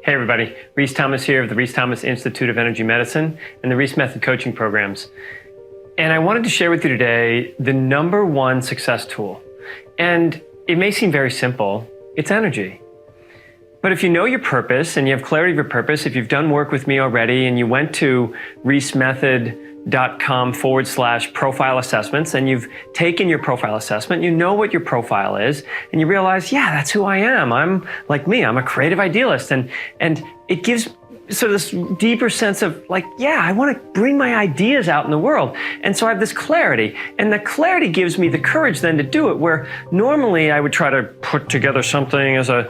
Hey everybody, Reese Thomas here of the Reese Thomas Institute of Energy Medicine and the Reese Method coaching programs. And I wanted to share with you today the #1 success tool. And it may seem very simple, it's energy. But if you know your purpose and you have clarity of your purpose, if you've done work with me already and you went to reesemethod.com/profile assessments and you've taken your profile assessment, you know what your profile is, and you realize, yeah, that's who I am. I'm like me, I'm a creative idealist. And it gives sort of this deeper sense of like, yeah, I want to bring my ideas out in the world. And so I have this clarity, and the clarity gives me the courage then to do it, where normally I would try to put together something as a,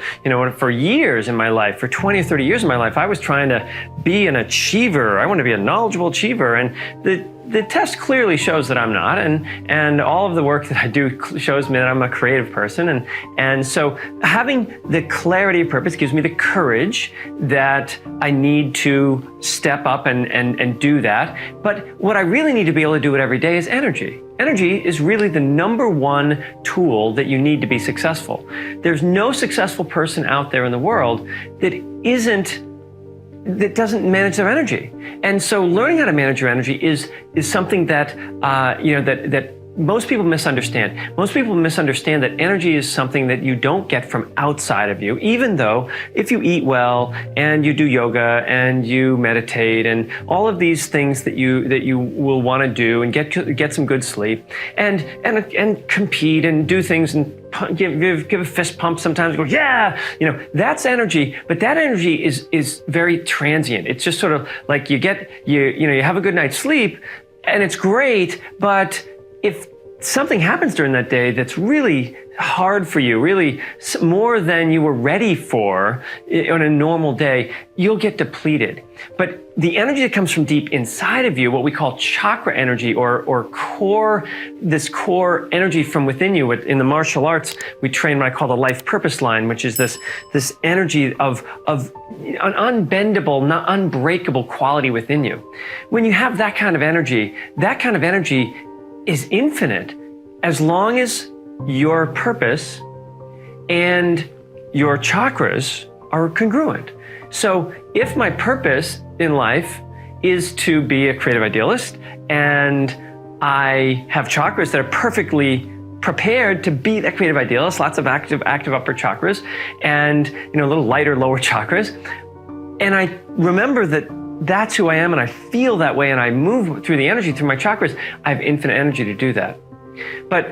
for years in my life, for 20 or 30 years in my life, I was trying to be an achiever. I want to be a knowledgeable achiever. And the test clearly shows that I'm not, and all of the work that I do shows me that I'm a creative person, and so having the clarity of purpose gives me the courage that I need to step up and do that. But what I really need to be able to do it every day is energy. Energy is really the #1 tool that you need to be successful. There's no successful person out there in the world that doesn't manage their energy. And so learning how to manage your energy is something that, that most people misunderstand. Most people misunderstand that energy is something that you don't get from outside of you, even though if you eat well and you do yoga and you meditate and all of these things that you will want to do and get some good sleep and compete and do things and give a fist pump sometimes, go, yeah, that's energy, but that energy is very transient. It's just sort of like you have a good night's sleep and it's great, but if something happens during that day that's really hard for you, really more than you were ready for on a normal day, you'll get depleted. But the energy that comes from deep inside of you, what we call chakra energy or core, this core energy from within you. In the martial arts, we train what I call the life purpose line, which is this energy of an unbendable, not unbreakable quality within you. When you have that kind of energy is infinite as long as your purpose and your chakras are congruent. So if my purpose in life is to be a creative idealist and I have chakras that are perfectly prepared to be that creative idealist, lots of active upper chakras and a little lighter lower chakras, and I remember that that's who I am and I feel that way and I move through the energy through my chakras, I have infinite energy to do that. But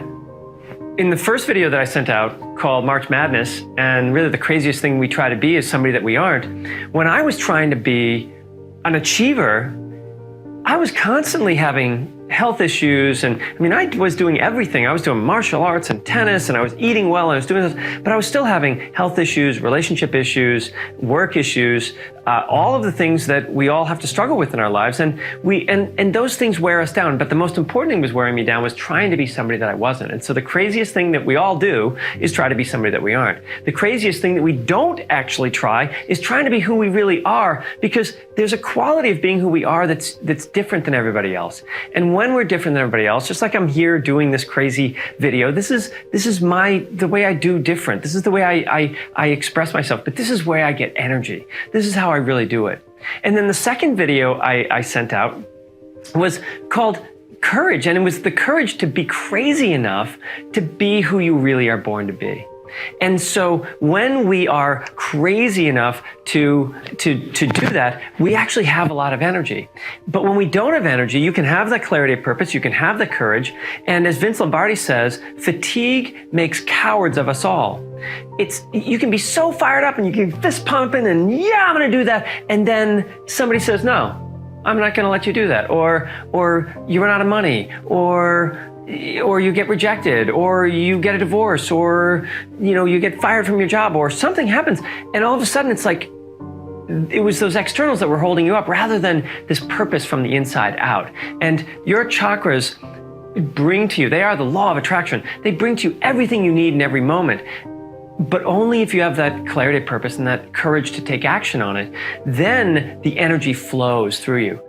in the first video that I sent out called March Madness, and really the craziest thing we try to be is somebody that we aren't, when I was trying to be an achiever, I was constantly having health issues, and I was doing everything. I was doing martial arts and tennis, and I was eating well, and I was doing this, but I was still having health issues, relationship issues, work issues, all of the things that we all have to struggle with in our lives, and those things wear us down. But the most important thing was wearing me down was trying to be somebody that I wasn't. And so the craziest thing that we all do is try to be somebody that we aren't. The craziest thing that we don't actually try is trying to be who we really are, because there's a quality of being who we are that's different than everybody else. And when we're different than everybody else, just like I'm here doing this crazy video, this is the way I do different. This is the way I express myself, but this is where I get energy. This is how I really do it. And then the second video I sent out was called Courage, and it was the courage to be crazy enough to be who you really are born to be. And so when we are crazy enough to do that, we actually have a lot of energy. But when we don't have energy, you can have that clarity of purpose, you can have the courage, and as Vince Lombardi says, fatigue makes cowards of us all. You can be so fired up and you can fist pumping and yeah, I'm going to do that, and then somebody says, no, I'm not going to let you do that, or you run out of money, or you get rejected, or you get a divorce, or you get fired from your job, or something happens, and all of a sudden it's like it was those externals that were holding you up rather than this purpose from the inside out. And your chakras bring to you, they are the law of attraction, they bring to you everything you need in every moment. But only if you have that clarity of purpose and that courage to take action on it, then the energy flows through you.